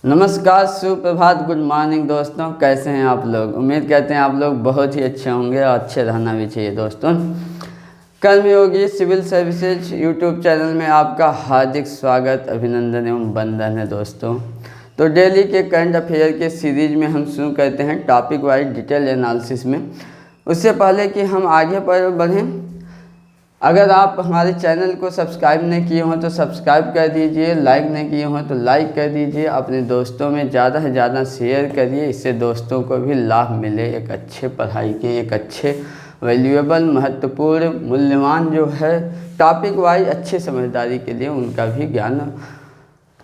नमस्कार, सुप्रभात, good morning दोस्तों। कैसे हैं आप लोग? उम्मीद करते हैं आप लोग बहुत ही अच्छे होंगे और अच्छे रहना भी चाहिए दोस्तों। कर्मयोगी सिविल सर्विसेज यूट्यूब चैनल में आपका हार्दिक स्वागत, अभिनंदन एवं वंदन है दोस्तों। तो डेली के करंट अफेयर के सीरीज में हम शुरू करते हैं टॉपिक वाइज डिटेल एनालिसिस में। उससे पहले कि हम आगे पर बढ़ें, अगर आप हमारे चैनल को सब्सक्राइब नहीं किए हों तो सब्सक्राइब कर दीजिए, लाइक नहीं किए हों तो लाइक कर दीजिए, अपने दोस्तों में ज़्यादा से ज़्यादा शेयर करिए। इससे दोस्तों को भी लाभ मिले, एक अच्छे पढ़ाई के, एक अच्छे वैल्यूएबल, महत्वपूर्ण, मूल्यवान जो है टॉपिक वाइज अच्छे समझदारी के लिए उनका भी ज्ञान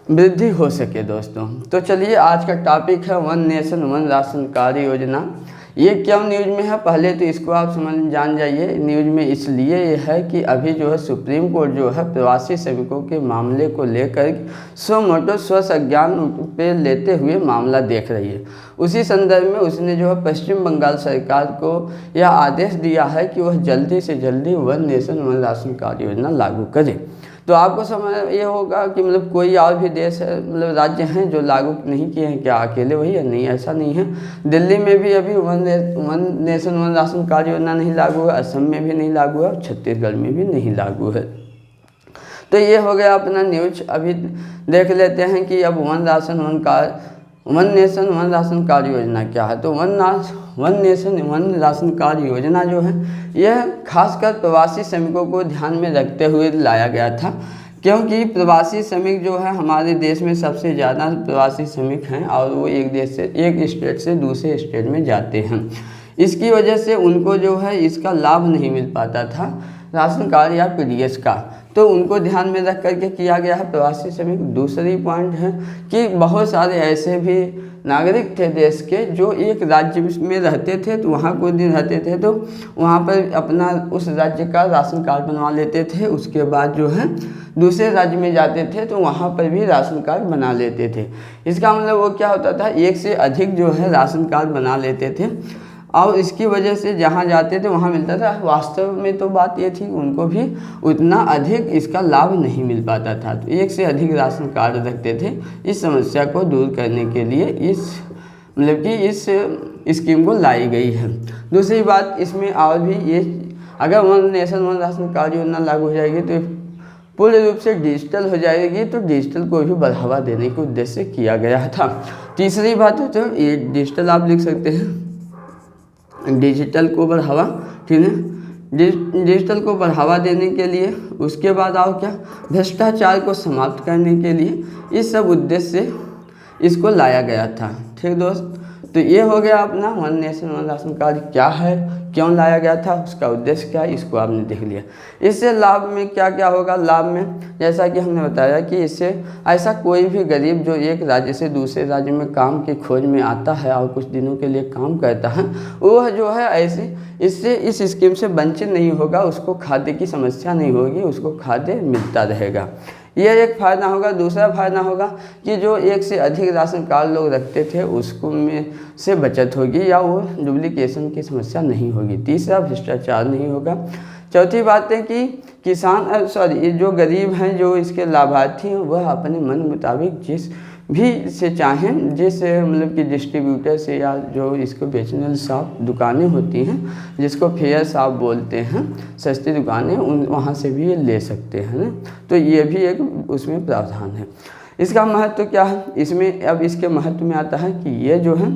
वृद्धि हो सके दोस्तों। तो चलिए, आज का टॉपिक है one nation one ration card योजना। ये क्यों न्यूज़ में है, पहले तो इसको आप जान जाइए। न्यूज़ में इसलिए ये है कि अभी जो है सुप्रीम कोर्ट जो है प्रवासी श्रमिकों के मामले को लेकर स्व मोटो संज्ञान पे लेते हुए मामला देख रही है। उसी संदर्भ में उसने जो है पश्चिम बंगाल सरकार को यह आदेश दिया है कि वह जल्दी से जल्दी one nation one ration card योजना लागू करे। तो आपको समझ ये होगा कि मतलब कोई और भी देश है, मतलब राज्य हैं जो लागू नहीं किए हैं, क्या अकेले वही है? नहीं, ऐसा नहीं है। दिल्ली में भी अभी one nation one ration card योजना नहीं लागू है, असम में भी नहीं लागू है और छत्तीसगढ़ में भी नहीं लागू है। तो ये हो गया अपना न्यूज। अभी देख लेते हैं कि अब one nation one ration card योजना क्या है। तो one nation one ration card योजना जो है यह खासकर प्रवासी श्रमिकों को ध्यान में रखते हुए लाया गया था, क्योंकि प्रवासी श्रमिक जो है हमारे देश में सबसे ज़्यादा प्रवासी श्रमिक हैं और वो एक स्टेट से दूसरे स्टेट में जाते हैं। इसकी वजह से उनको जो है इसका लाभ नहीं मिल पाता था, राशन कार्ड या पीडीएस का। तो उनको ध्यान में रख करके किया गया है प्रवासी श्रमिक। दूसरी पॉइंट है कि बहुत सारे ऐसे भी नागरिक थे देश के जो एक राज्य में रहते थे, तो वहाँ कुछ दिन रहते थे तो वहाँ पर अपना उस राज्य का राशन कार्ड बनवा लेते थे। उसके बाद जो है दूसरे राज्य में जाते थे तो वहाँ पर भी राशन कार्ड बना लेते थे। इसका मतलब वो क्या होता था, एक से अधिक जो है राशन कार्ड बना लेते थे और इसकी वजह से जहाँ जाते थे वहाँ मिलता था। वास्तव में तो बात ये थी उनको भी उतना अधिक इसका लाभ नहीं मिल पाता था, तो एक से अधिक राशन कार्ड रखते थे। इस समस्या को दूर करने के लिए इस स्कीम को लाई गई है। दूसरी बात इसमें और भी ये, अगर one nation one ration card योजना लागू हो जाएगी तो पूर्ण रूप से डिजिटल हो जाएगी, तो डिजिटल को भी बढ़ावा देने के उद्देश्य से किया गया था। तीसरी बात है तो ये डिजिटल आप लिख सकते हैं, डिजिटल को बढ़ावा, ठीक है, डिजिटल को बढ़ावा देने के लिए। उसके बाद और क्या, भ्रष्टाचार को समाप्त करने के लिए, इस सब उद्देश्य से इसको लाया गया था। ठीक दोस्त, तो ये हो गया अपना one nation one ration card क्या है, क्यों लाया गया था, उसका उद्देश्य क्या है, इसको आपने देख लिया। इससे लाभ में क्या क्या होगा। लाभ में जैसा कि हमने बताया कि इससे ऐसा कोई भी गरीब जो एक राज्य से दूसरे राज्य में काम की खोज में आता है और कुछ दिनों के लिए काम करता है, वह जो है इससे इस स्कीम से वंचित नहीं होगा, उसको खाद्य की समस्या नहीं होगी, उसको खाद्य मिलता रहेगा। यह एक फ़ायदा होगा। दूसरा फ़ायदा होगा कि जो एक से अधिक राशन कार्ड लोग रखते थे उसको में से बचत होगी या वो डुप्लीकेशन की समस्या नहीं होगी। तीसरा, भ्रष्टाचार नहीं होगा। चौथी बात है कि ये जो गरीब हैं, जो इसके लाभार्थी हैं, वह अपने मन मुताबिक जिस भी से चाहें, जैसे मतलब कि डिस्ट्रीब्यूटर से या जो इसको बेचने वाली शॉप दुकानें होती हैं, जिसको फेयर शॉप बोलते हैं, सस्ती दुकानें, वहाँ से भी ये ले सकते हैं ना। तो ये भी एक उसमें प्रावधान है। इसका महत्व क्या है इसमें, अब इसके महत्व में आता है कि ये जो है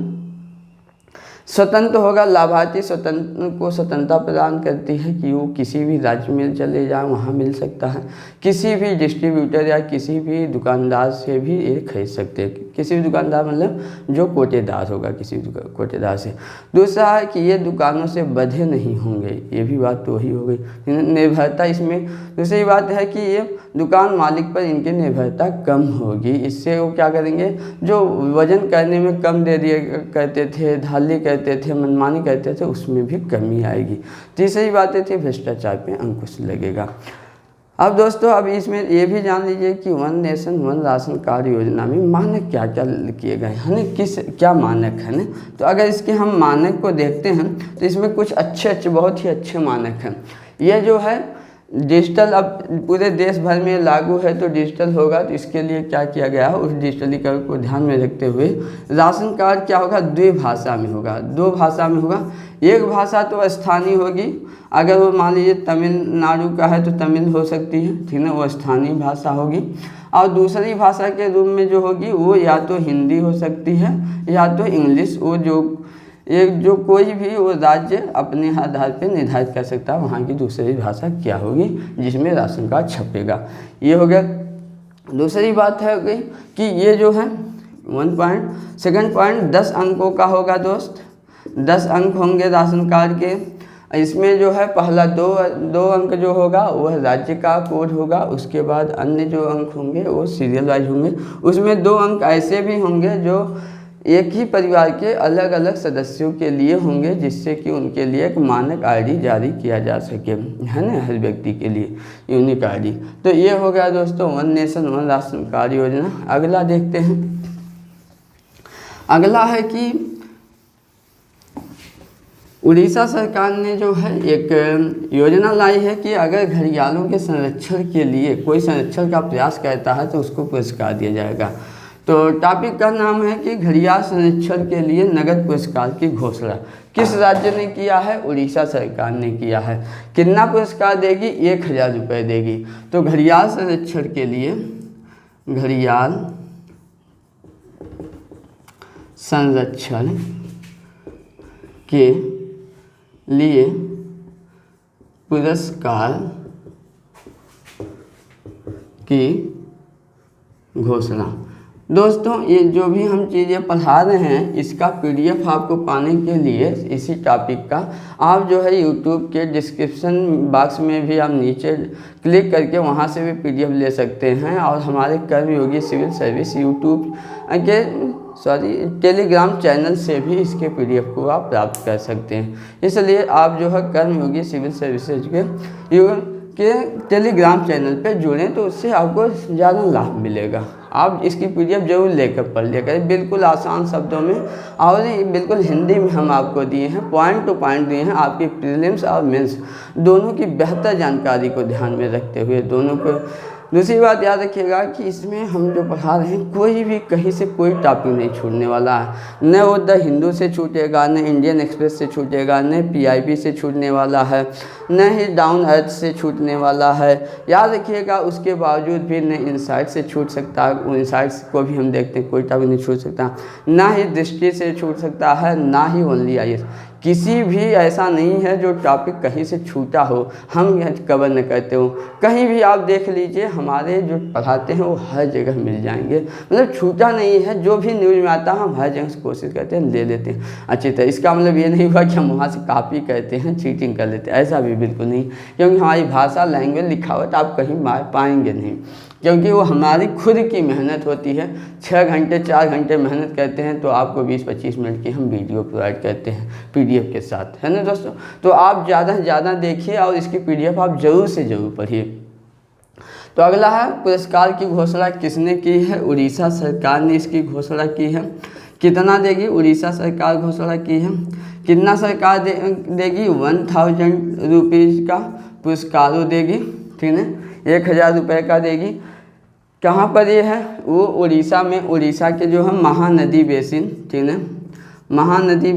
स्वतंत्र होगा। लाभार्थी स्वतंत्रता प्रदान करती है कि वो किसी भी राज्य में चले जाए, वहाँ मिल सकता है। किसी भी डिस्ट्रीब्यूटर या किसी भी दुकानदार से भी ये खरीद सकते हैं। किसी भी दुकानदार मतलब जो कोटेदार होगा, किसी कोटेदार से। दूसरा है कि ये दुकानों से बंधे नहीं होंगे, ये भी बात तो वही हो गई, निर्भरता इसमें। दूसरी बात है कि ये दुकान मालिक पर इनकी निर्भरता कम होगी। इससे वो क्या करेंगे, जो वजन करने में कम दे दिए करते थे, धाली करते थे, मनमानी करते थे, उसमें भी कमी आएगी। तीसरी बातें थी भ्रष्टाचार पे अंकुश लगेगा। अब दोस्तों, अब इसमें ये भी जान लीजिए कि one nation one ration card योजना में मानक क्या क्या किए गए हैं, क्या मानक है ना। तो अगर इसके हम मानक को देखते हैं तो इसमें कुछ अच्छे बहुत ही अच्छे मानक हैं। ये जो है डिजिटल अब पूरे देश भर में लागू है, तो डिजिटल होगा, तो इसके लिए क्या किया गया है, उस डिजिटलीकरण को ध्यान में रखते हुए राशन कार्ड क्या होगा, द्विभाषा में होगा, दो भाषा में होगा। एक भाषा तो स्थानीय होगी, अगर वो मान लीजिए तमिलनाडु का है तो तमिल हो सकती है, ठीक है, वो स्थानीय भाषा होगी। और दूसरी भाषा के रूप में जो होगी वो या तो हिंदी हो सकती है या तो इंग्लिश, वो जो कोई भी वो राज्य अपने आधार पर निर्धारित कर सकता है वहाँ की दूसरी भाषा क्या होगी जिसमें राशन कार्ड छपेगा। ये हो गया। दूसरी बात है कि ये जो है 1 पॉइंट 10 अंकों का होगा दोस्त, 10 अंक होंगे राशन कार्ड के। इसमें जो है पहला दो अंक जो होगा वह राज्य का कोड होगा, उसके बाद अन्य जो अंक होंगे वो सीरियल वाइज होंगे। उसमें 2 अंक ऐसे भी होंगे जो एक ही परिवार के अलग अलग सदस्यों के लिए होंगे, जिससे कि उनके लिए एक मानक आईडी जारी किया जा सके, है ना, हर व्यक्ति के लिए यूनिक आईडी। तो ये हो गया दोस्तों 1 नेशन 1 राशन कार्ड योजना। अगला देखते हैं। अगला है कि उड़ीसा सरकार ने जो है एक योजना लाई है कि अगर घड़ियालों के संरक्षण के लिए कोई संरक्षण का प्रयास करता है तो उसको पुरस्कार दिया जाएगा। तो टॉपिक का नाम है कि घड़ियाल संरक्षण के लिए नगद पुरस्कार की घोषणा किस राज्य ने किया है, उड़ीसा सरकार ने किया है। कितना पुरस्कार देगी, 1000 रुपये देगी। तो घड़ियाल संरक्षण के लिए, घड़ियाल संरक्षण के लिए पुरस्कार की घोषणा। दोस्तों ये जो भी हम चीज़ें पढ़ा रहे हैं इसका PDF आपको पाने के लिए इसी टॉपिक का आप जो है YouTube के डिस्क्रिप्शन बॉक्स में भी आप नीचे क्लिक करके वहां से भी PDF ले सकते हैं, और हमारे कर्मयोगी सिविल सर्विस YouTube के टेलीग्राम चैनल से भी इसके PDF को आप प्राप्त कर सकते हैं। इसलिए आप जो है कर्मयोगी सिविल सर्विसेज के टेलीग्राम चैनल पे जुड़ें तो उससे आपको ज़्यादा लाभ मिलेगा। आप इसकी PDF जरूर लेकर पढ़ लिया करें, बिल्कुल आसान शब्दों में, और बिल्कुल हिंदी में हम आपको दिए हैं, पॉइंट टू पॉइंट दिए हैं, आपकी प्रीलिम्स और मेंस दोनों की बेहतर जानकारी को ध्यान में रखते हुए दोनों को। दूसरी बात याद रखिएगा कि इसमें हम जो पढ़ा रहे हैं कोई भी कहीं से कोई टॉपिक नहीं छूटने वाला है, न वो द हिंदू से छूटेगा, न इंडियन एक्सप्रेस से छूटेगा, न PIB से छूटने वाला है, न ही डाउन अर्थ से छूटने वाला है। याद रखिएगा उसके बावजूद भी न इनसाइट से छूट सकता है, इनसाइट्स को भी हम देखते हैं कोई टॉपिक नहीं छूट सकता, ना ही दृष्टि से छूट सकता है, ना ही ओनली IAS। किसी भी ऐसा नहीं है जो टॉपिक कहीं से छूटा हो हम कवर न करते हो। कहीं भी आप देख लीजिए हमारे जो पढ़ाते हैं वो हर जगह मिल जाएंगे, मतलब छूटा नहीं है। जो भी न्यूज़ में आता है हम हर जगह से कोशिश करते हैं ले लेते हैं अच्छी तरह। इसका मतलब ये नहीं हुआ कि हम वहाँ से कॉपी करते हैं, चीटिंग कर लेते हैं, ऐसा भी बिल्कुल नहीं, क्योंकि हमारी भाषा लैंग्वेज लिखावट आप कहीं पाएंगे नहीं, क्योंकि वो हमारी खुद की मेहनत होती है। 6 घंटे 4 घंटे मेहनत करते हैं तो आपको 20-25 मिनट की हम वीडियो प्रोवाइड करते हैं PDF के साथ, है ना दोस्तों। तो आप ज़्यादा से ज़्यादा देखिए और इसकी PDF आप ज़रूर से ज़रूर पढ़िए। तो अगला है पुरस्कार की घोषणा किसने की है, उड़ीसा सरकार ने इसकी घोषणा की है। कितना देगी, उड़ीसा सरकार घोषणा की है। कितना सरकार देगी, 1000 रुपीज़ का पुरस्कार वो देगी, ठीक है, 1000 रुपये का देगी। कहाँ पर ये है, वो उड़ीसा में, उड़ीसा के जो है महानदी बेसिन, ठीक है, महानदी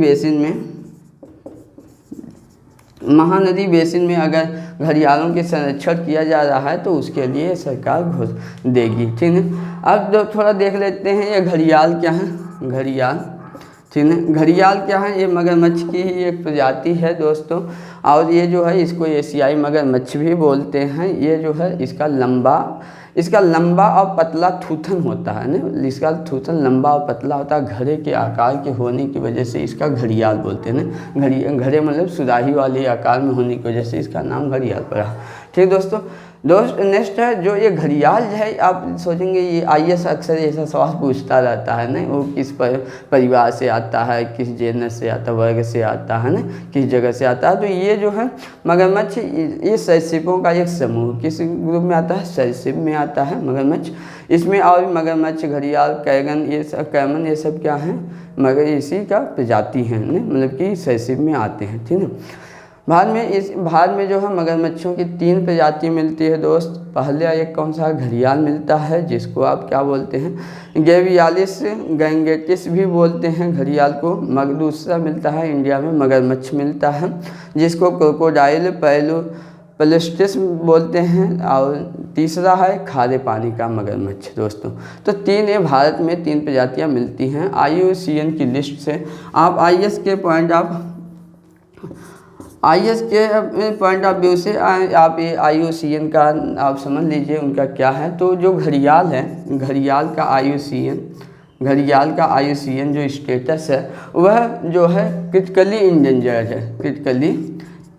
बेसिन में अगर घड़ियालों के संरक्षण किया जा रहा है तो उसके लिए सरकार घोषणा देगी, ठीक है। अब जो थोड़ा देख लेते हैं ये घड़ियाल क्या है, घड़ियाल, ठीक है, घड़ियाल क्या है, ये मगरमच्छ की ही एक प्रजाति है दोस्तों, और ये जो है इसको एशियाई मगरमच्छ भी बोलते हैं। ये जो है इसका लंबा और पतला थूथन होता है ना, इसका थूथन लंबा और पतला होता है, घड़े के आकार के होने की वजह से इसका घड़ियाल बोलते हैं ना। घड़े मतलब सुराही वाले आकार में होने की वजह से इसका नाम घड़ियाल पड़ा, ठीक दोस्तों। नेक्स्ट है जो ये घड़ियाल है, आप सोचेंगे ये IAS अक्सर ऐसा सवाल पूछता रहता है ना, वो किस परिवार से आता है, किस जेनस से आता है, वर्ग से आता है ना, किस जगह से आता है। तो ये जो है मगरमच्छ ये सरीसृपों का एक समूह, किस ग्रुप में आता है, सरीसृप में आता है मगरमच्छ। इसमें और भी मगरमच्छ, घड़ियाल, कैगन, कैमन ये सब क्या हैं, मगर इसी का प्रजाति हैं, मतलब कि सरीसृप में आते हैं, ठीक है। भारत में जो है मगरमच्छों की 3 प्रजाति मिलती है दोस्त। पहले एक कौन सा घड़ियाल मिलता है, जिसको आप क्या बोलते हैं, गेवियालिस गैंगेटिस भी बोलते हैं घड़ियाल को। दूसरा मिलता है इंडिया में मगरमच्छ मिलता है, जिसको क्रोकोडाइल पेलुस्टिस बोलते हैं। और तीसरा है खारे पानी का मगरमच्छ दोस्तों। तो 3 ये भारत में 3 प्रजातियां मिलती हैं IUCN की लिस्ट से। आप IS के पॉइंट ऑफ व्यू से आप ये IUCN का आप समझ लीजिए उनका क्या है। तो जो घड़ियाल है, घड़ियाल का IUCN जो स्टेटस है वह जो है क्रिटिकली इंडेंजर्ड है। क्रिटिकली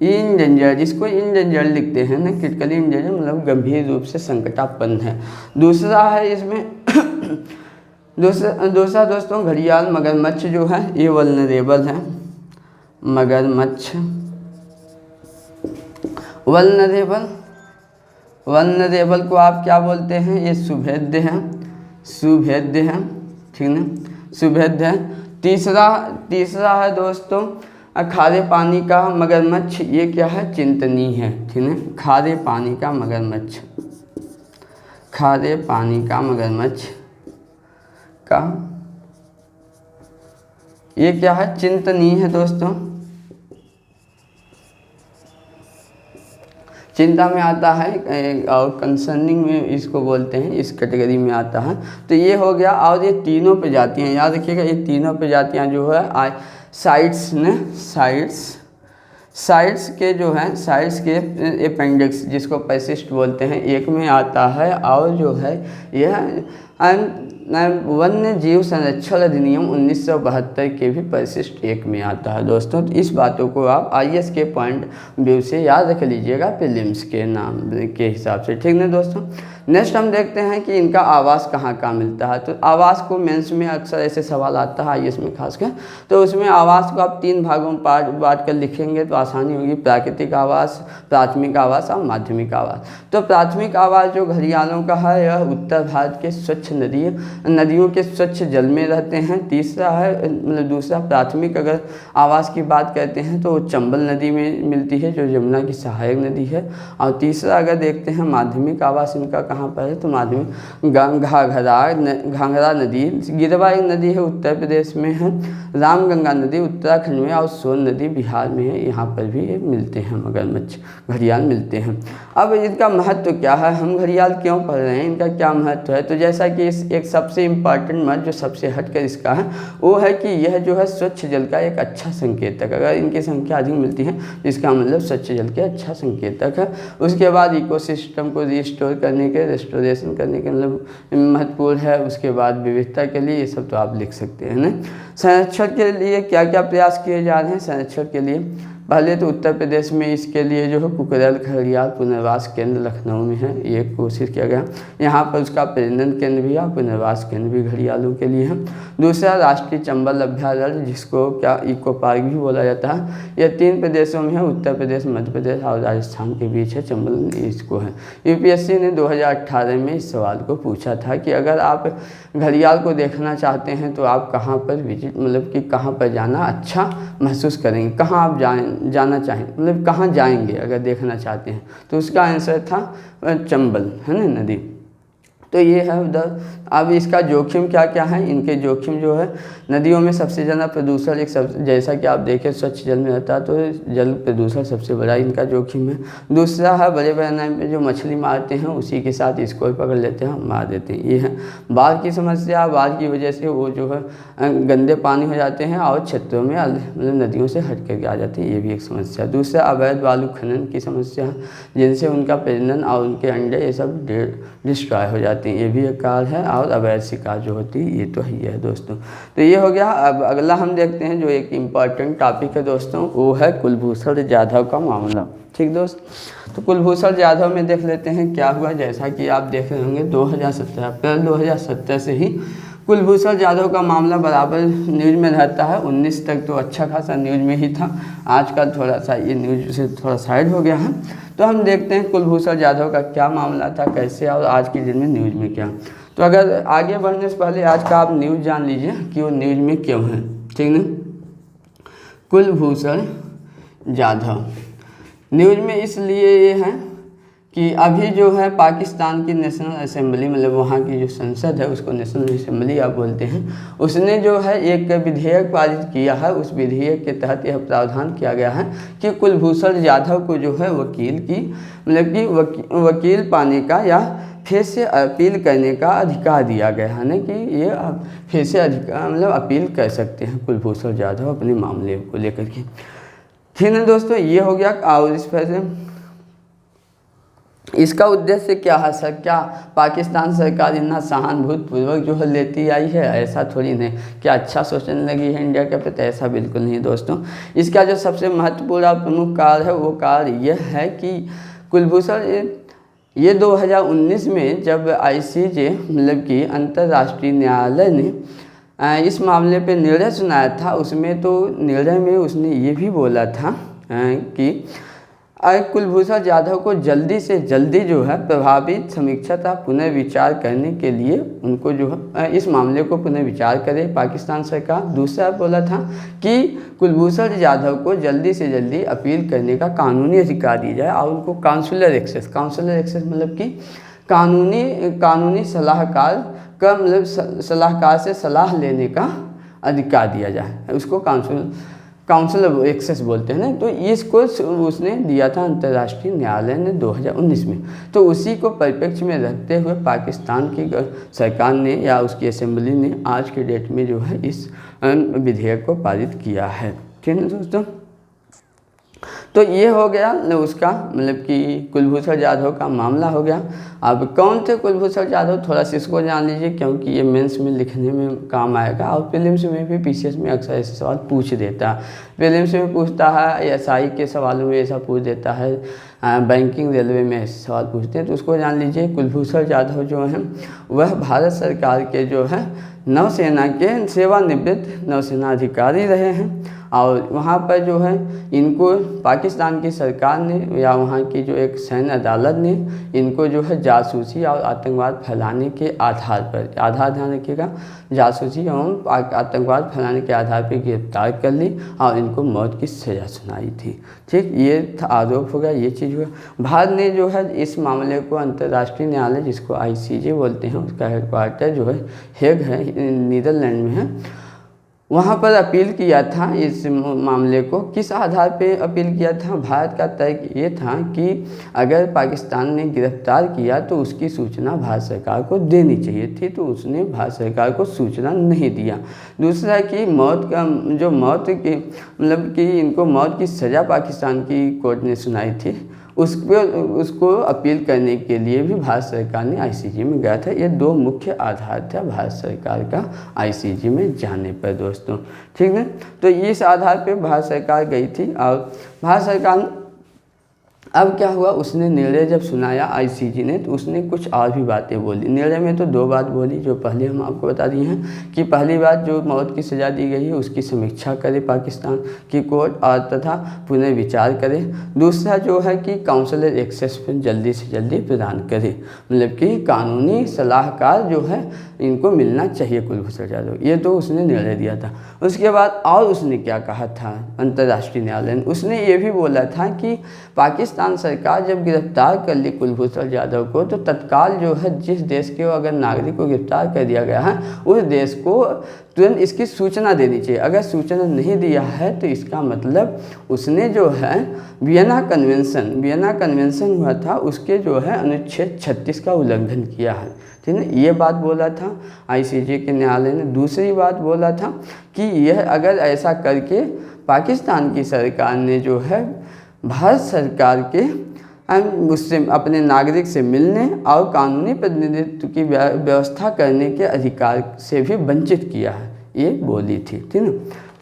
इंडेंजर्ड, जिसको इंडेंजर्ड लिखते हैं ना, क्रिटिकली इंडेंजर्ड मतलब गंभीर रूप से संकटापन्न है। दूसरा है इसमें दूसरा दोस्तों घड़ियाल मगरमच्छ जो है ये वल्नरेबल है। मगरमच्छ वल्नरेबल को आप क्या बोलते हैं, ये सुभेद्य है, ठीक है, सुभेद्य है। तीसरा है दोस्तों खारे पानी का मगरमच्छ, ये क्या है, चिंतनीय है, ठीक है। खारे पानी का मगरमच्छ का ये क्या है, चिंतनीय है दोस्तों। चिंता में आता है और कंसर्निंग में इसको बोलते हैं, इस कैटेगरी में आता है। तो ये हो गया। और ये तीनों प्रजातियां याद रखिएगा, ये तीनों प्रजातियां जो है साइट्स के जो है साइट्स के अपेंडिक्स जिसको पैसिस्ट बोलते हैं एक में आता है। और जो है यह वन्य जीव संरक्षण अधिनियम 1972 के भी परिशिष्ट 1 में आता है दोस्तों। तो इस बातों को आप IS के पॉइंट व्यू से याद रख लीजिएगा प्रीलिम्स के नाम के हिसाब से, ठीक है दोस्तों। नेक्स्ट हम देखते हैं कि इनका आवास कहाँ कहाँ मिलता है। तो आवास को मेंस में अक्सर ऐसे सवाल आता है IS में खासकर, तो उसमें आवास को आप 3 भागों में बांट कर लिखेंगे तो आसानी होगी। प्राकृतिक आवास, प्राथमिक आवास और माध्यमिक आवास। तो प्राथमिक आवास जो घड़ियालों का है यह उत्तर भारत के स्वच्छ नदियों के स्वच्छ जल में रहते हैं। तीसरा है मतलब दूसरा प्राथमिक अगर आवास की बात करते हैं तो चंबल नदी में मिलती है जो यमुना की सहायक नदी है। और तीसरा अगर देखते हैं माध्यमिक आवास इनका कहाँ पर है, तो माध्यमिक घाघरा नदी, गिरवा एक नदी है उत्तर प्रदेश में है, रामगंगा नदी उत्तराखंड में, और सोन नदी बिहार में है। यहाँ पर भी ये मिलते हैं मगरमच्छ, घड़ियाल मिलते हैं। अब इनका महत्व क्या है, हम घड़ियाल क्यों पढ़ रहे हैं, इनका क्या महत्व है। तो जैसा कि एक सबसे इम्पॉर्टेंट महत्व जो सबसे हटकर इसका है वो है कि यह जो है स्वच्छ जल का एक अच्छा संकेतक। अगर इनकी संख्या अधिक मिलती है इसका मतलब स्वच्छ जल के अच्छा संकेतक है। उसके बाद इकोसिस्टम को रेस्टोरेशन करने के मतलब महत्वपूर्ण है। उसके बाद विविधता के लिए ये सब तो आप लिख सकते हैं ना। संरक्षण के लिए क्या क्या प्रयास किए जा रहे हैं संरक्षण के लिए। पहले तो उत्तर प्रदेश में इसके लिए जो है कुकरेल घड़ियाल पुनर्वास केंद्र लखनऊ में है, ये कोशिश किया गया। यहाँ पर उसका प्रजनन केंद्र भी है, पुनर्वास केंद्र भी घड़ियालों के लिए है। दूसरा राष्ट्रीय चंबल अभ्यारण्य जिसको क्या इको पार्क भी बोला जाता है, यह 3 प्रदेशों में है, उत्तर प्रदेश, मध्य प्रदेश और राजस्थान के बीच है। चंबल इसको है। UPSC ने 2018 में इस सवाल को पूछा था कि अगर आप घड़ियाल को देखना चाहते हैं तो आप कहाँ पर विजिट मतलब कि कहाँ पर जाना अच्छा महसूस करेंगे, कहाँ आप जाना चाहें मतलब कहाँ जाएंगे अगर देखना चाहते हैं। तो उसका आंसर था चंबल, है ना, नदी। तो ये है उधर। अब इसका जोखिम क्या क्या है, इनके जोखिम जो है नदियों में सबसे ज़्यादा प्रदूषण जैसा कि आप देखें स्वच्छ जल में रहता है तो जल प्रदूषण सबसे बड़ा इनका जोखिम है। दूसरा है बड़े पैमाने में जो मछली मारते हैं उसी के साथ इसको भी पकड़ लेते हैं, मार देते हैं। ये है बाढ़ की समस्या। बाढ़ की वजह से वो जो है गंदे पानी हो जाते हैं और क्षेत्रों में मतलब नदियों से हट करके आ जाते हैं, ये भी एक समस्या। दूसरा अवैध बालू खनन की समस्या है जिनसे उनका प्रजनन और उनके अंडे ये सब डिस्ट्रॉय हो जाते हैं, ये भी एक कारण है। और अवैध शिकार जो होती है ये तो ही है दोस्तों। तो ये हो गया। अब अगला हम देखते हैं जो एक इम्पॉर्टेंट टॉपिक है दोस्तों, वो है कुलभूषण जाधव का मामला। ठीक दोस्त, तो कुलभूषण जाधव में देख लेते हैं क्या हुआ। जैसा कि आप देख रहे होंगे 2017 अप्रैल 2017 से ही कुलभूषण जाधव का मामला बराबर न्यूज़ में रहता है। 19 तक तो अच्छा खासा न्यूज़ में ही था, आजकल थोड़ा सा ये न्यूज़ से थोड़ा साइड हो गया है। तो हम देखते हैं कुलभूषण जाधव का क्या मामला था, कैसे और आज के दिन में न्यूज़ में क्या। तो अगर आगे बढ़ने से पहले आज का आप न्यूज़ जान लीजिए कि वो न्यूज़ में क्यों है, ठीक ना। कुलभूषण जाधव न्यूज़ में इसलिए ये है कि अभी जो है पाकिस्तान की नेशनल असेंबली, मतलब वहाँ की जो संसद है उसको नेशनल असेंबली आप बोलते हैं, उसने जो है एक विधेयक पारित किया है। उस विधेयक के तहत यह प्रावधान किया गया है कि कुलभूषण जाधव को जो है वकील की, मतलब कि वकील पाने का या फिर से अपील करने का अधिकार दिया गया है ना, कि ये आप फिर से अधिकार मतलब अपील कर सकते हैं कुलभूषण जाधव अपने मामले को लेकर के। ठीक है दोस्तों, ये हो गया। और इस पर इसका उद्देश्य क्या है सर? क्या पाकिस्तान सरकार इतना सहानुभूतिपूर्वक जो है लेती आई है? ऐसा थोड़ी नहीं। क्या अच्छा सोचने लगी है इंडिया के प्रति? ऐसा बिल्कुल नहीं दोस्तों। इसका जो सबसे महत्वपूर्ण और प्रमुख कार्य है वो कार्य यह है कि कुलभूषण ये 2019 में जब ICJ मतलब कि अंतर्राष्ट्रीय न्यायालय ने इस मामले पे निर्णय सुनाया था, उसमें तो निर्णय में उसने ये भी बोला था कि कुलभूषण जाधव को जल्दी से जल्दी जो है प्रभावित समीक्षा तथा पुनर्विचार करने के लिए उनको जो है इस मामले को पुनर्विचार करे पाकिस्तान सरकार। दूसरा बोला था कि कुलभूषण जाधव को जल्दी से जल्दी अपील करने का कानूनी अधिकार दिया जाए और उनको काउंसलर एक्सेस मतलब कि कानूनी सलाहकार का मतलब सलाहकार से सलाह लेने का अधिकार दिया जाए, उसको काउंसिल एक्सेस बोलते हैं ना। तो इसको उसने दिया था अंतर्राष्ट्रीय न्यायालय ने 2019 में। तो उसी को परिप्रेक्ष्य में रखते हुए पाकिस्तान की सरकार ने या उसकी असेंबली ने आज के डेट में जो है इस विधेयक को पारित किया है। ठीक है दोस्तों, तो ये हो गया उसका मतलब कि कुलभूषण जाधव का मामला हो गया। अब कौन थे कुलभूषण जाधव, थोड़ा सा इसको जान लीजिए क्योंकि ये मेंस में लिखने में काम आएगा और प्रीलिम्स में भी PCS में अक्सर ऐसे सवाल पूछ देता है। प्रीलिम्स में पूछता है, SI के सवालों में ऐसा पूछ देता है, बैंकिंग रेलवे में ऐसे सवाल पूछते हैं। तो उसको जान लीजिए कुलभूषण जाधव जो हैं वह भारत सरकार के जो है नौसेना के सेवानिवृत्त नौसेना अधिकारी रहे हैं। और वहाँ पर जो है इनको पाकिस्तान की सरकार ने या वहाँ की जो एक सैन्य अदालत ने इनको जो है जासूसी और आतंकवाद फैलाने के आधार पर, आधार ध्यान रखिएगा, जासूसी एवं आतंकवाद फैलाने के आधार पर गिरफ्तार कर ली और इनको मौत की सज़ा सुनाई थी। ठीक, ये आरोप हो गया, ये चीज़ हुआ। भारत ने जो है इस मामले को अंतर्राष्ट्रीय न्यायालय जिसको ICJ बोलते हैं, उसका हेडक्वार्टर जो है हेग है, नीदरलैंड में है, वहाँ पर अपील किया था इस मामले को। किस आधार पे अपील किया था? भारत का तर्क ये था कि अगर पाकिस्तान ने गिरफ्तार किया तो उसकी सूचना भारत सरकार को देनी चाहिए थी, तो उसने भारत सरकार को सूचना नहीं दिया। दूसरा कि मौत की मतलब कि इनको मौत की सज़ा पाकिस्तान की कोर्ट ने सुनाई थी, उसको अपील करने के लिए भी भारत सरकार ने ICJ में गया था। ये दो मुख्य आधार था भारत सरकार का ICJ में जाने पर दोस्तों। ठीक है, तो इस आधार पे भारत सरकार गई थी। और भारत सरकार अब क्या हुआ, उसने निर्णय जब सुनाया ICJ ने तो उसने कुछ और भी बातें बोली। निर्णय में तो दो बात बोली जो पहले हम आपको बता दिए हैं कि पहली बात जो मौत की सज़ा दी गई है उसकी समीक्षा करे पाकिस्तान की कोर्ट और तथा पुनर्विचार करे। दूसरा जो है कि काउंसलर एक्सेस पर जल्दी से जल्दी प्रदान करे, मतलब कि कानूनी सलाहकार जो है इनको मिलना चाहिए कुलभूषण जाधव। ये तो उसने निर्णय दिया था। उसके बाद और उसने क्या कहा था अंतर्राष्ट्रीय न्यायालय ने, उसने ये भी बोला था कि पाकिस्तान सरकार जब गिरफ्तार कर ली कुलभूषण जाधव को तो तत्काल जो है जिस देश के अगर नागरिक को गिरफ्तार कर दिया गया है उस देश को तुरंत इसकी सूचना देनी चाहिए। अगर सूचना नहीं दिया है तो इसका मतलब उसने जो है वियना कन्वेंशन हुआ था उसके जो है अनुच्छेद 36 का उल्लंघन किया है। ठीक है, ये बात बोला था ICJ के न्यायालय ने। दूसरी बात बोला था कि यह अगर ऐसा करके पाकिस्तान की सरकार ने जो है भारत सरकार के उससे अपने नागरिक से मिलने और कानूनी प्रतिनिधित्व की व्यवस्था करने के अधिकार से भी वंचित किया है, ये बोली थी। ठीक है,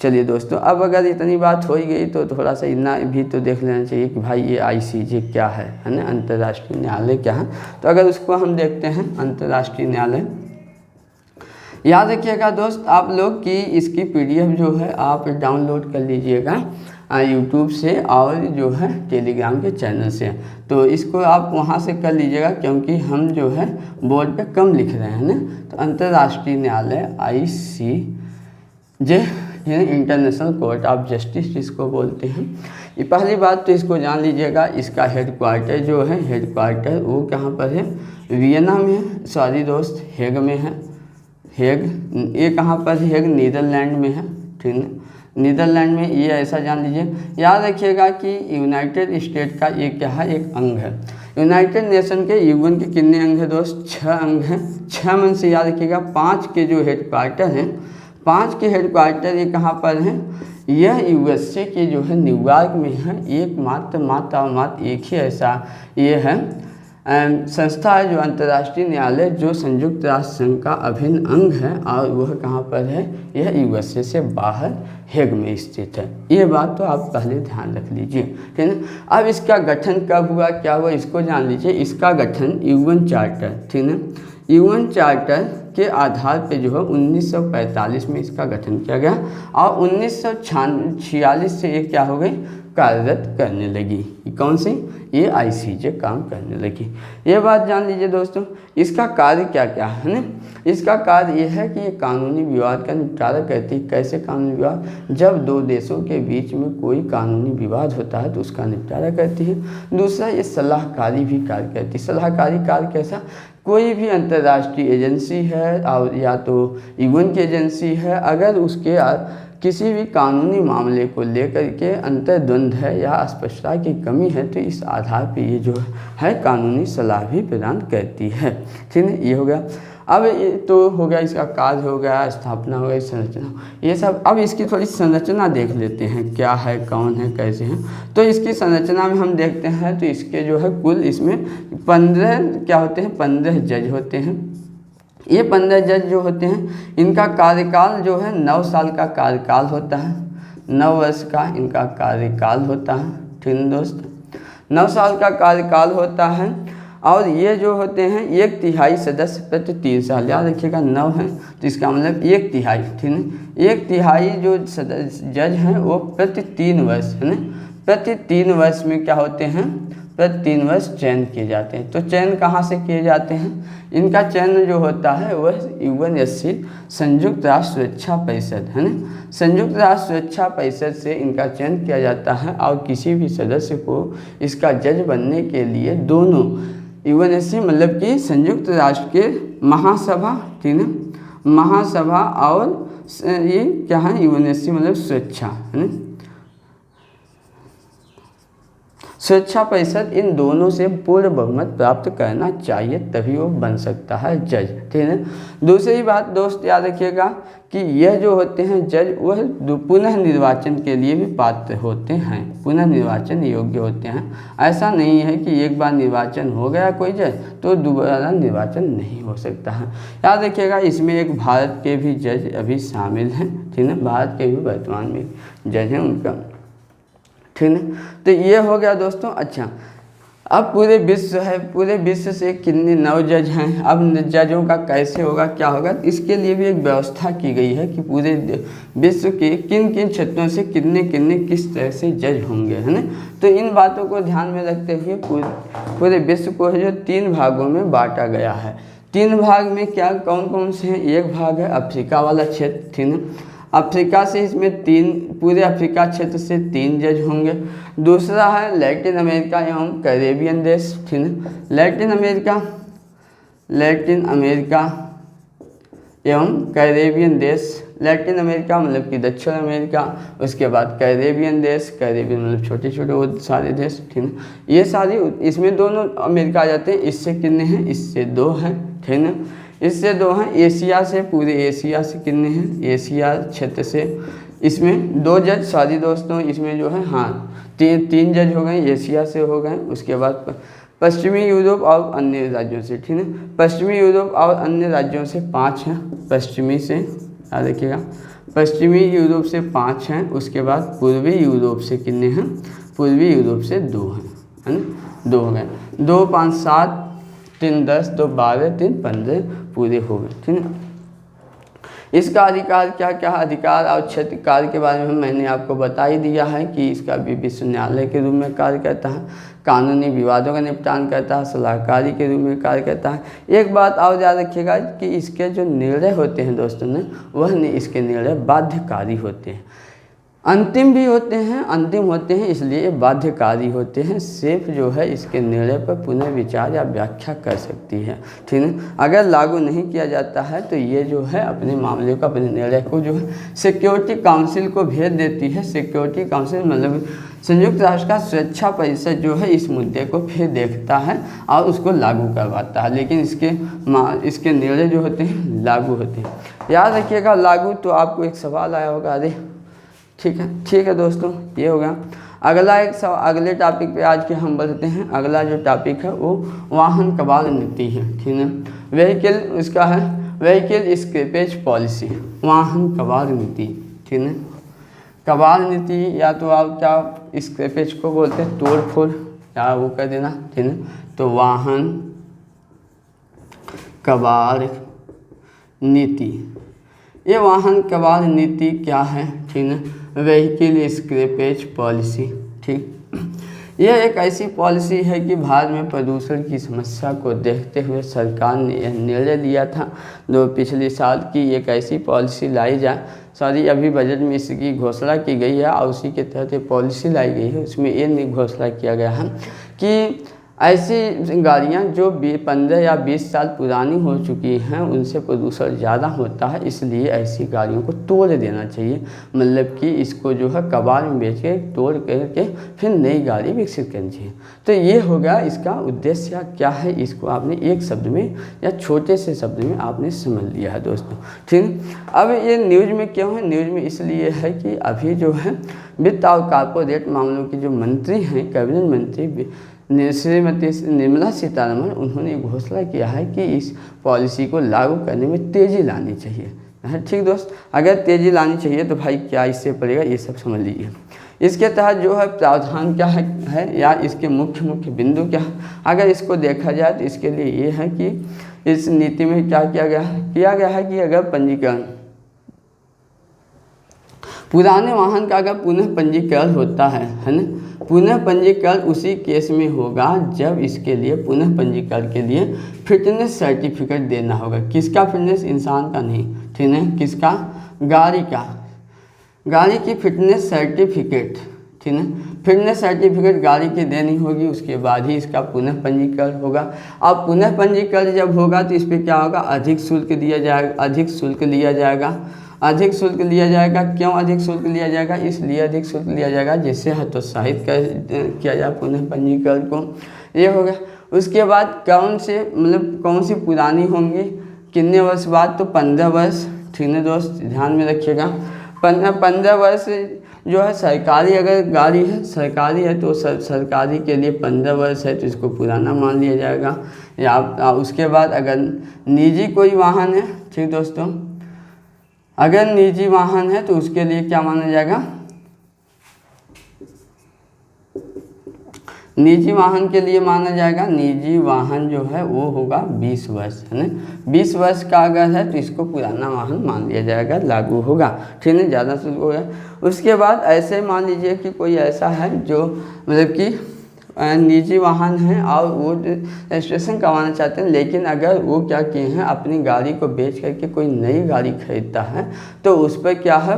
चलिए दोस्तों, अब अगर इतनी बात हो ही गई तो थोड़ा सा इतना भी तो देख लेना चाहिए कि भाई ये ICJ क्या है ना, अंतर्राष्ट्रीय न्यायालय क्या है। तो अगर उसको हम देखते हैं अंतर्राष्ट्रीय न्यायालय, याद रखिएगा दोस्त आप लोग कि इसकी PDF जो है आप डाउनलोड कर लीजिएगा YouTube से और जो है टेलीग्राम के चैनल से। तो इसको आप वहाँ से कर लीजिएगा क्योंकि हम जो है बोर्ड पे कम लिख रहे हैं ना। तो अंतर्राष्ट्रीय न्यायालय ICJ international court of justice जिसको बोलते हैं। ये पहली बात तो इसको जान लीजिएगा, इसका हेडक्वार्टर जो है, हेडक्वार्टर वो कहाँ पर है, वियना में है, सॉरी दोस्त हेग में है, हेग ये कहाँ पर है, हेग नीदरलैंड में है, ठीक है, नीदरलैंड में। ये ऐसा जान लीजिए, याद रखिएगा कि यूनाइटेड स्टेट का ये क्या है, एक अंग है। यूनाइटेड नेशन के यूएन के कितने अंग हैं दोस्त, 6 अंग हैं। 6 में से याद रखिएगा 5 के जो हेडक्वार्टर हैं, 5 के हेडक्वार्टर ये कहाँ पर हैं, यह यूएसए के जो है न्यूयॉर्क में है। मात्र एक ही ऐसा ये है संस्था है जो अंतर्राष्ट्रीय न्यायालय जो संयुक्त राष्ट्र संघ का अभिन्न अंग है, और वह कहाँ पर है, यह यूएसए से बाहर हेग में स्थित है। ये बात तो आप पहले ध्यान रख लीजिए, ठीक है। अब इसका गठन कब हुआ, क्या हुआ, इसको जान लीजिए। इसका गठन यूएन चार्टर, ठीक है, यूएन चार्टर के आधार पे जो है 1945 में इसका गठन किया गया, और 1946 से ये क्या हो गई, कार्यरत करने लगी। कौन सी, ये आईसीजे काम करने लगी। ये बात जान लीजिए दोस्तों। इसका कार्य क्या क्या है ना, इसका कार्य ये है कि ये कानूनी विवाद का निपटारा करती है। कैसे कानूनी विवाद, जब 2 देशों के बीच में कोई कानूनी विवाद होता है तो उसका निपटारा करती है। दूसरा, ये सलाहकारी भी कार्य करती है। सलाहकारी कार्य कैसा, कोई भी अंतर्राष्ट्रीय एजेंसी है और या तो यूएन की एजेंसी है, अगर उसके किसी भी कानूनी मामले को लेकर के अंतर्द्वंद है या अस्पष्टता की कमी है, तो इस आधार पे ये जो है कानूनी सलाह भी प्रदान करती है, ठीक है। ये हो गया। अब ये तो हो गया, इसका कार्य हो गया, स्थापना हो गई, संरचना, ये सब। अब इसकी थोड़ी संरचना देख लेते हैं, क्या है, कौन है, कैसे हैं। तो इसकी संरचना में हम देखते हैं तो इसके जो है कुल इसमें 15 क्या होते हैं, 15 जज होते हैं। ये 15 जज जो होते हैं, इनका कार्यकाल जो है 9 साल का कार्यकाल होता है, 9 वर्ष का इनका कार्यकाल होता है, ठीक है दोस्त, 9 साल का कार्यकाल होता है। और ये जो होते हैं 1/3 सदस्य प्रति 3 साल, याद रखिएगा 9 है तो इसका मतलब 1/3, ठीक है। 1/3 जो जज हैं वो प्रति 3 वर्ष है ना, प्रति 3 वर्ष में क्या होते हैं, प्रति 3 वर्ष चयन किए जाते हैं। तो चयन कहाँ से किए जाते हैं, इनका चयन जो होता है वह यूएनएससी संयुक्त राष्ट्र सुरक्षा परिषद है ना, संयुक्त राष्ट्र सुरक्षा परिषद से इनका चयन किया जाता है। और किसी भी सदस्य को इसका जज बनने के लिए दोनों यूएनएससी मतलब कि संयुक्त राष्ट्र के महासभा, ठीक है, महासभा और ये क्या है, यूएनएससी मतलब सुरक्षा है ना, सुरक्षा परिषद, इन दोनों से पूर्ण बहुमत प्राप्त करना चाहिए, तभी वो बन सकता है जज, ठीक है। दूसरी बात दोस्त याद रखिएगा कि यह जो होते हैं जज वह पुनः निर्वाचन के लिए भी पात्र होते हैं, पुनः निर्वाचन योग्य होते हैं। ऐसा नहीं है कि एक बार निर्वाचन हो गया कोई जज तो दोबारा निर्वाचन नहीं हो सकता है। याद रखिएगा इसमें एक भारत के भी जज अभी शामिल हैं, ठीक है, भारत के भी वर्तमान में जज हैं उनका, ठीक है। तो ये हो गया दोस्तों। अच्छा, अब पूरे विश्व है, पूरे विश्व से कितने 9 जज हैं। अब जजों का कैसे होगा, क्या होगा, इसके लिए भी एक व्यवस्था की गई है कि पूरे विश्व के किन किन क्षेत्रों से कितने कितने किस तरह से जज होंगे, है ना। तो इन बातों को ध्यान में रखते हुए पूरे विश्व को जो 3 भागों में बांटा गया है। 3 भाग में क्या कौन कौन से हैं, एक भाग है अफ्रीका वाला क्षेत्र, ठीक है, अफ्रीका से इसमें 3, पूरे अफ्रीका क्षेत्र से 3 जज होंगे। दूसरा है लैटिन अमेरिका एवं कैरेबियन देश, ठीक है, लैटिन अमेरिका एवं कैरेबियन देश। लैटिन अमेरिका मतलब कि दक्षिण अमेरिका, उसके बाद कैरेबियन देश, कैरेबियन मतलब छोटे छोटे वो सारे देश, ठीक है। ये सारी इसमें दोनों अमेरिका आ जाते हैं। इससे कितने हैं, इससे 2 हैं, ठीक है, इससे 2 हैं। एशिया से, पूरे एशिया से कितने हैं, एशिया क्षेत्र से इसमें 2 जज, सॉरी दोस्तों इसमें जो है हाँ 3 जज हो गए, एशिया से हो गए। उसके बाद पश्चिमी यूरोप और अन्य राज्यों से, ठीक है, पश्चिमी यूरोप और अन्य राज्यों से 5 हैं, पश्चिमी से याद रखिएगा, पश्चिमी यूरोप से 5 हैं। उसके बाद पूर्वी यूरोप से कितने हैं, पूर्वी यूरोप से 2 हैं, है ना, 2 हो गए, 2 5 7 3 10 2 12 3 15 पूरे हो गए, ठीक है। इसका अधिकार क्या क्या अधिकार और क्षेत्र कार्य के बारे में मैंने आपको बता ही दिया है कि इसका भी विश्व न्यायालय के रूप में कार्य करता है, कानूनी विवादों का निपटान करता है, सलाहकारी के रूप में कार्य करता है। एक बात और याद रखिएगा कि इसके जो निर्णय होते हैं दोस्तों ने वह इसके निर्णय बाध्यकारी होते हैं, अंतिम भी होते हैं, अंतिम होते हैं इसलिए बाध्यकारी होते हैं। सिर्फ जो है इसके निर्णय पर पुनः विचार या व्याख्या कर सकती है, ठीक है। अगर लागू नहीं किया जाता है तो ये जो है अपने मामले को, अपने निर्णय को जो है सिक्योरिटी काउंसिल को भेज देती है। सिक्योरिटी काउंसिल मतलब संयुक्त राष्ट्र का सुरक्षा परिषद जो है इस मुद्दे को फिर देखता है और उसको लागू करवाता है, लेकिन इसके निर्णय जो होते हैं लागू होते हैं। याद रखिएगा लागू, तो आपको एक सवाल आया होगा, अरे ठीक है दोस्तों, ये हो गया। अगले टॉपिक पे आज के हम बढ़ते हैं। अगला जो टॉपिक है वो वाहन कबाड़ नीति है, ठीक है। व्हीकल इसका है व्हीकल स्क्रैपेज पॉलिसी, वाहन कबाड़ नीति, ठीक है। कबाड़ नीति या तो आप क्या स्क्रैपेज को बोलते हैं, तोड़ फोड़ या वो कर देना, ठीक है। तो वाहन कबाड़ नीति, ये वाहन कबाड़ नीति क्या है, ठीक है। व्हीकल स्क्रैपेज पॉलिसी, ठीक। यह एक ऐसी पॉलिसी है कि भारत में प्रदूषण की समस्या को देखते हुए सरकार ने यह निर्णय लिया था पिछले साल की एक ऐसी पॉलिसी लाई जाए। अभी बजट में इसकी घोषणा की गई है और उसी के तहत ये पॉलिसी लाई गई है। उसमें ये घोषणा किया गया है कि ऐसी गाड़ियाँ जो 15 या 20 साल पुरानी हो चुकी हैं उनसे प्रदूषण ज़्यादा होता है, इसलिए ऐसी गाड़ियों को तोड़ देना चाहिए। मतलब कि इसको जो है कबाड़ में बेच के तोड़ करके फिर नई गाड़ी विकसित करनी चाहिए। तो ये हो गया इसका उद्देश्य क्या है, इसको आपने एक शब्द में या छोटे से शब्द में आपने समझ लिया है दोस्तों, ठीक। अब ये न्यूज़ में क्यों है, न्यूज़ में इसलिए है कि अभी जो है वित्त और कॉर्पोरेट मामलों की जो मंत्री हैं, कैबिनेट मंत्री श्रीमती निर्मला सीतारमण, उन्होंने घोषणा किया है कि इस पॉलिसी को लागू करने में तेज़ी लानी चाहिए, ठीक दोस्त। अगर तेज़ी लानी चाहिए तो भाई क्या इससे पड़ेगा, ये सब समझ लीजिए। इसके तहत जो है प्रावधान क्या है या इसके मुख्य बिंदु क्या है, अगर इसको देखा जाए तो इसके लिए ये है कि इस नीति में क्या किया गया है कि अगर पंजीकरण पुराने वाहन का अगर पुनः पंजीकरण होता है ना, पुनः पंजीकरण उसी केस में होगा जब इसके लिए पुनः पंजीकरण के लिए फिटनेस सर्टिफिकेट देना होगा। किसका फिटनेस, इंसान का नहीं, ठीक है, किसका, गाड़ी की फिटनेस सर्टिफिकेट, ठीक है। फिटनेस सर्टिफिकेट गाड़ी की देनी होगी, उसके बाद ही इसका पुनः पंजीकरण होगा। अब पुनः पंजीकरण जब होगा तो इस पर क्या होगा, अधिक शुल्क लिया जाएगा। क्यों अधिक शुल्क लिया जाएगा, इसलिए अधिक शुल्क लिया जाएगा जिससे हतोत्साहित किया जाए पुनः पंजीकरण को। ये हो गया। उसके बाद कौन सी पुरानी होंगी, कितने वर्ष बाद, तो 15 वर्ष, ठीक है दोस्त, ध्यान में रखिएगा। 15 वर्ष जो है सरकारी, अगर गाड़ी है सरकारी है तो सरकारी के लिए 15 वर्ष है तो इसको पुराना मान लिया जाएगा। या उसके बाद अगर निजी कोई वाहन है, ठीक दोस्तों, अगर निजी वाहन है तो उसके लिए क्या माना जाएगा, निजी वाहन के लिए माना जाएगा, निजी वाहन जो है वो होगा 20 वर्ष, है ना। 20 वर्ष का अगर है तो इसको पुराना वाहन मान लिया जाएगा, लागू होगा, ठीक है, ज़्यादा शुल्क होगा। उसके बाद ऐसे मान लीजिए कि कोई ऐसा है जो मतलब कि निजी वाहन है और वो रजिस्ट्रेशन करवाना चाहते हैं, लेकिन अगर वो क्या किए हैं, अपनी गाड़ी को बेच करके कोई नई गाड़ी खरीदता है तो उस पर क्या है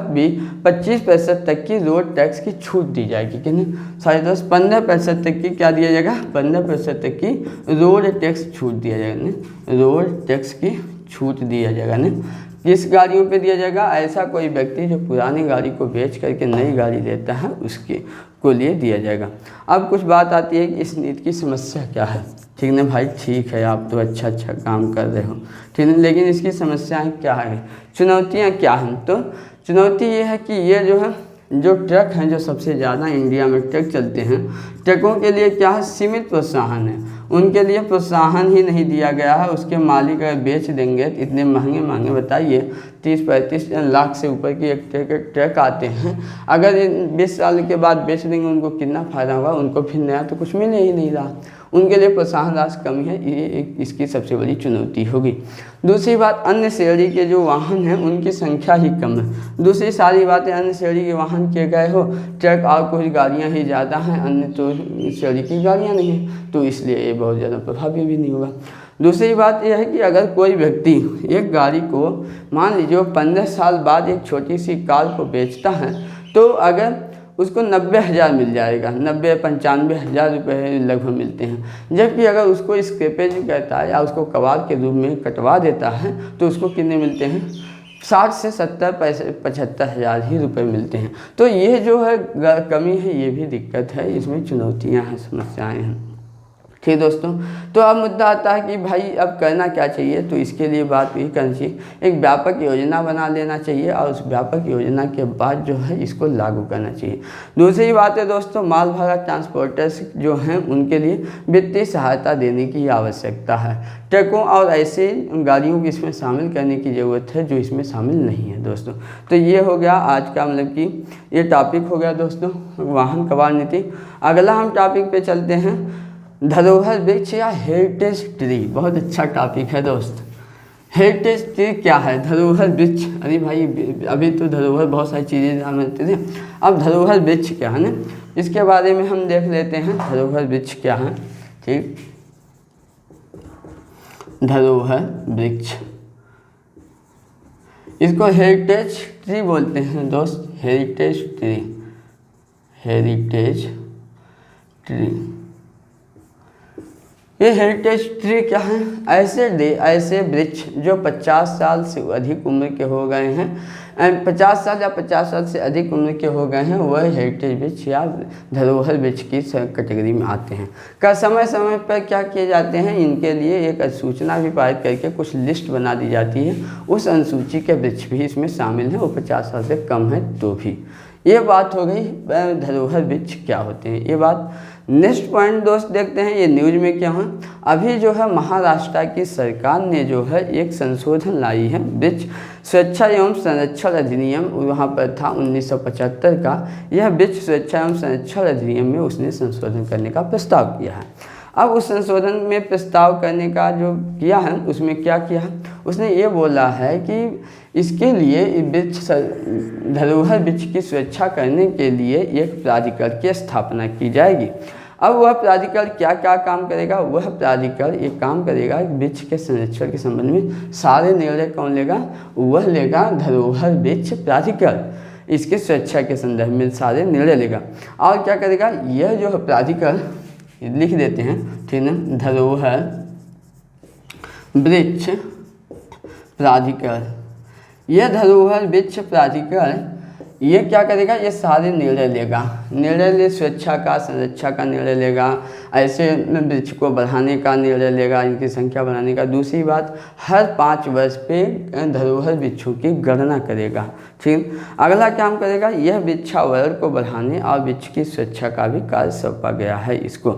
25% तक की रोड टैक्स की छूट दी जाएगी, कि नहीं 15% तक की क्या दिया जाएगा, 15% तक की रोड टैक्स छूट दिया जाएगा, नहीं रोड टैक्स की छूट दिया जाएगा। नहीं किस गाड़ियों पे दिया जाएगा, ऐसा कोई व्यक्ति जो पुरानी गाड़ी को बेच करके नई गाड़ी लेता है उसके को लिए दिया जाएगा। अब कुछ बात आती है कि इस नीति की समस्या क्या है, ठीक है भाई, ठीक है आप तो अच्छा काम कर रहे हो, ठीक है, लेकिन इसकी समस्याएं क्या है, चुनौतियां क्या हैं। तो चुनौती ये है कि ये जो है जो ट्रक हैं, जो सबसे ज़्यादा इंडिया में ट्रक चलते हैं, ट्रकों के लिए क्या है, सीमित प्रोत्साहन है, उनके लिए प्रोत्साहन ही नहीं दिया गया है। उसके मालिक अगर बेच देंगे तो इतने महंगे बताइए 30-35 लाख से ऊपर की एक ट्रक आते हैं, अगर 20 साल के बाद बेच देंगे उनको कितना फ़ायदा होगा, उनको फिर नया तो कुछ मिल ही नहीं रहा, उनके लिए प्रोत्साहन राशि कमी है, ये एक इसकी सबसे बड़ी चुनौती होगी। दूसरी बात, अन्य श्रेणी के जो वाहन हैं उनकी संख्या ही कम है। दूसरी सारी बातें, अन्य श्रेणी के वाहन किए गए हो, ट्रक और कुछ गाड़ियाँ ही ज़्यादा हैं, अन्य तो श्रेणी की गाड़ियाँ नहीं हैं, तो इसलिए ये बहुत ज़्यादा प्रभावी भी नहीं होगा। दूसरी बात यह है कि अगर कोई व्यक्ति एक गाड़ी को मान लीजिए 15 साल बाद एक छोटी सी कार को बेचता है, तो अगर उसको 90,000 मिल जाएगा, 90-95,000 रुपये लगभग मिलते हैं। जबकि अगर उसको स्क्रैपेज कहता है या उसको कबाड़ के रूप में कटवा देता है तो उसको कितने मिलते हैं, 60 से 70-75,000 ही रुपये मिलते हैं। तो ये जो है कमी है, ये भी दिक्कत है, इसमें चुनौतियाँ हैं, समस्याएँ हैं। ठीक दोस्तों, तो अब मुद्दा आता है कि भाई अब करना क्या चाहिए। तो इसके लिए बात ये करनी चाहिए, एक व्यापक योजना बना लेना चाहिए और उस व्यापक योजना के बाद जो है इसको लागू करना चाहिए। दूसरी बात है दोस्तों, माल भाड़ा ट्रांसपोर्टर्स जो हैं उनके लिए वित्तीय सहायता देने की आवश्यकता है। ट्रकों और ऐसे गाड़ियों को इसमें शामिल करने की ज़रूरत है जो इसमें शामिल नहीं है दोस्तों। तो ये हो गया आज का मतलब कि ये टॉपिक हो गया दोस्तों, वाहन कबाड़ नीति। अगला हम टॉपिक पे चलते हैं, धरोहर वृक्ष या हेरिटेज ट्री। बहुत अच्छा टॉपिक है दोस्त। हेरिटेज ट्री क्या है, धरोहर वृक्ष। अरे भाई अभी तो धरोहर बहुत सारी चीज़ें जानते थे, अब धरोहर वृक्ष क्या है ना, इसके बारे में हम देख लेते हैं। धरोहर वृक्ष क्या है, ठीक, धरोहर वृक्ष, इसको हेरिटेज ट्री बोलते हैं दोस्त, हेरिटेज ट्री, हेरिटेज ट्री। ये हेरिटेज ट्री क्या है, ऐसे वृक्ष जो 50 साल से अधिक उम्र के हो गए हैं, 50 साल या 50 साल से अधिक उम्र के हो गए हैं, वह हेरिटेज वृक्ष या धरोहर वृक्ष की कैटेगरी में आते हैं। का समय समय पर क्या किए जाते हैं, इनके लिए एक अधिसूचना भी पारित करके कुछ लिस्ट बना दी जाती है, उस अनुसूची के वृक्ष भी इसमें शामिल हैं, वो 50 साल से कम है तो भी। ये बात हो गई धरोहर वृक्ष क्या होते हैं, ये बात। नेक्स्ट पॉइंट दोस्त देखते हैं, ये न्यूज में क्या है। अभी जो है महाराष्ट्र की सरकार ने जो है एक संशोधन लाई है, वृक्ष सुरक्षा एवं संरक्षण अधिनियम, वहाँ पर था 1975 का, यह वृक्ष सुरक्षा एवं संरक्षण अधिनियम में उसने संशोधन करने का प्रस्ताव किया है। अब उस संशोधन में प्रस्ताव करने का जो किया है उसमें क्या किया है, उसने ये बोला है कि इसके लिए वृक्ष धरोहर वृक्ष की सुरक्षा करने के लिए एक प्राधिकरण की स्थापना की जाएगी। अब वह प्राधिकरण क्या क्या काम करेगा, वह प्राधिकरण एक काम करेगा वृक्ष के संरक्षण के संबंध में सारे निर्णय कौन लेगा, वह लेगा धरोहर वृक्ष प्राधिकरण, इसके सुरक्षा के संदर्भ में सारे निर्णय लेगा। और क्या करेगा, यह जो प्राधिकरण लिख देते हैं, ठीक है, धरोहर वृक्ष प्राधिकरण, यह धरोहर वृक्ष प्राधिकरण ये क्या करेगा, ये सारे निर्णय लेगा, निर्णय ले सुरक्षा का संरक्षा का निर्णय लेगा, ऐसे वृक्ष को बढ़ाने का निर्णय लेगा, इनकी संख्या बढ़ाने का। दूसरी बात, हर 5 वर्ष पे धरोहर वृक्षों की गणना करेगा, ठीक। अगला काम करेगा, यह वृक्षावरण को बढ़ाने और वृक्ष की सुरक्षा का भी कार्य सौंपा गया है इसको।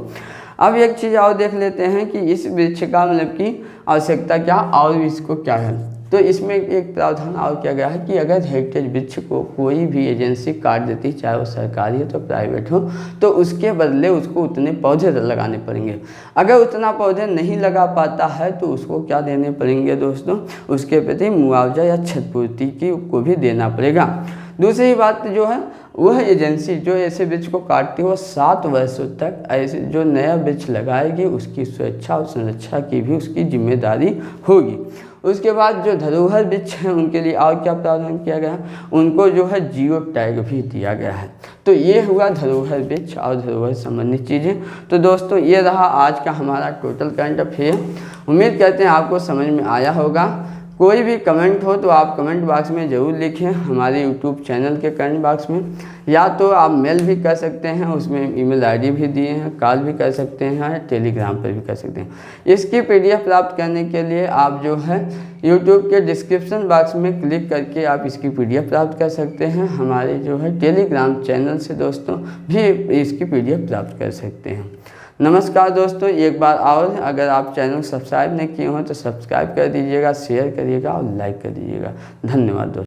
अब एक चीज़ और देख लेते हैं कि इस वृक्ष का मतलब की आवश्यकता क्या और इसको क्या है। तो इसमें एक प्रावधान और किया गया है कि अगर हेरिटेज वृक्ष को कोई भी एजेंसी काट देती, चाहे वो सरकारी हो तो प्राइवेट हो, तो उसके बदले उसको उतने पौधे लगाने पड़ेंगे। अगर उतना पौधे नहीं लगा पाता है तो उसको क्या देने पड़ेंगे दोस्तों, उसके प्रति मुआवजा या क्षतिपूर्ति की को भी देना पड़ेगा। दूसरी बात जो है, वह एजेंसी जो ऐसे वृक्ष को काटती है वो 7 वर्षों तक ऐसे जो नया वृक्ष लगाएगी उसकी सुरक्षा और संरक्षा की भी उसकी जिम्मेदारी होगी। उसके बाद जो धरोहर वृक्ष हैं उनके लिए और क्या प्रावधान किया गया, उनको जो है जियो टैग भी दिया गया है। तो ये हुआ धरोहर वृक्ष और धरोहर संबंधित चीज़ें। तो दोस्तों ये रहा आज का हमारा टोटल करंट अफेयर। उम्मीद करते हैं आपको समझ में आया होगा। कोई भी कमेंट हो तो आप कमेंट बॉक्स में ज़रूर लिखें, हमारे यूट्यूब चैनल के कमेंट बॉक्स में, या तो आप मेल भी कर सकते हैं, उसमें ईमेल आईडी भी दिए हैं, कॉल भी कर सकते हैं, टेलीग्राम पर भी कर सकते हैं। इसकी PDF प्राप्त करने के लिए आप जो है यूट्यूब के डिस्क्रिप्शन बॉक्स में क्लिक करके आप इसकी PDF प्राप्त कर सकते हैं। हमारे जो है टेलीग्राम चैनल से दोस्तों भी इसकी PDF प्राप्त कर सकते हैं। नमस्कार दोस्तों, एक बार और अगर आप चैनल सब्सक्राइब नहीं किए हो तो सब्सक्राइब कर दीजिएगा, शेयर करिएगा और लाइक कर दीजिएगा। धन्यवाद दोस्तों।